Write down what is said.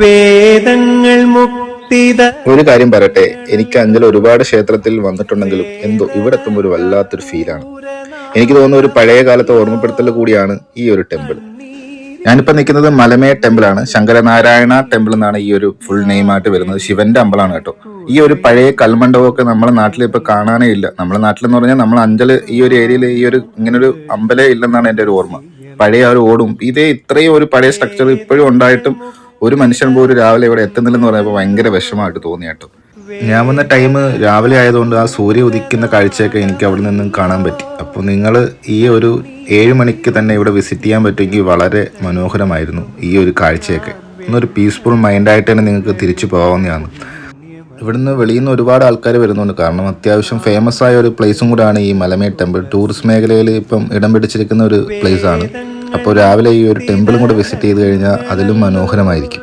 വേദങ്ങൾ മുക്തിത. ഒരു കാര്യം പറയട്ടെ, എനിക്ക് അഞ്ചൽ ഒരുപാട് ക്ഷേത്രത്തിൽ വന്നിട്ടുണ്ടെങ്കിലും എന്തോ ഇവിടെ എത്തുമ്പോൾ ഒരു വല്ലാത്തൊരു ഫീലാണ്. എനിക്ക് തോന്നുന്ന ഒരു പഴയ കാലത്തെ ഓർമ്മപ്പെടുത്തൽ കൂടിയാണ് ഈ ഒരു ടെമ്പിൾ. ഞാനിപ്പോ നിൽക്കുന്നത് മലമേ ടെമ്പിൾ ആണ്. ശങ്കരനാരായണ ടെമ്പിൾ എന്നാണ് ഈ ഒരു ഫുൾ നെയിം ആയിട്ട് വരുന്നത്. ശിവന്റെ അമ്പലമാണ് കേട്ടോ. ഈ ഒരു പഴയ കൽമണ്ഡപമൊക്കെ നമ്മുടെ നാട്ടിൽ ഇപ്പൊ കാണാനേ ഇല്ല. നമ്മുടെ നാട്ടിലെന്ന് പറഞ്ഞാൽ നമ്മൾ അഞ്ചല് ഈ ഒരു ഏരിയയിൽ ഈ ഒരു ഇങ്ങനൊരു അമ്പലേ ഇല്ലെന്നാണ് എൻ്റെ ഒരു ഓർമ്മ. പഴയ ഒരു ഓടും ഇതേ ഇത്രയും ഒരു പഴയ സ്ട്രക്ചർ ഇപ്പോഴും ഉണ്ടായിട്ടും ഒരു മനുഷ്യൻ പോലും രാവിലെ ഇവിടെ എത്തുന്നില്ലെന്ന് പറയുമ്പോൾ ഭയങ്കര വിഷമമായിട്ട് തോന്നി കേട്ടോ. ഞാൻ വന്ന ടൈം രാവിലെ ആയതുകൊണ്ട് ആ സൂര്യ ഉദിക്കുന്ന കാഴ്ചയൊക്കെ എനിക്ക് അവിടെ നിന്നും കാണാൻ പറ്റി. അപ്പോൾ നിങ്ങൾ ഈ ഒരു 7 മണിക്ക് തന്നെ ഇവിടെ വിസിറ്റ് ചെയ്യാൻ പറ്റുമെങ്കിൽ വളരെ മനോഹരമായിരുന്നു ഈ ഒരു കാഴ്ചയൊക്കെ. ഒന്നൊരു പീസ്ഫുൾ മൈൻഡായിട്ട് തന്നെ നിങ്ങൾക്ക് തിരിച്ചു പോകാവുന്നതാണ്. ഇവിടുന്ന് വെളിയിൽ നിന്ന് ഒരുപാട് ആൾക്കാർ വരുന്നുണ്ട്. കാരണം അത്യാവശ്യം ഫേമസ് ആയ ഒരു പ്ലേസും കൂടെയാണ് ഈ മലമേ ടെമ്പിൾ. ടൂറിസ്റ്റ് മേഖലയിൽ ഇപ്പം ഇടം പിടിച്ചിരിക്കുന്ന ഒരു പ്ലേസാണ്. അപ്പോൾ രാവിലെ ഈ ഒരു ടെമ്പിളും കൂടെ വിസിറ്റ് ചെയ്ത് കഴിഞ്ഞാൽ അതിലും മനോഹരമായിരിക്കും.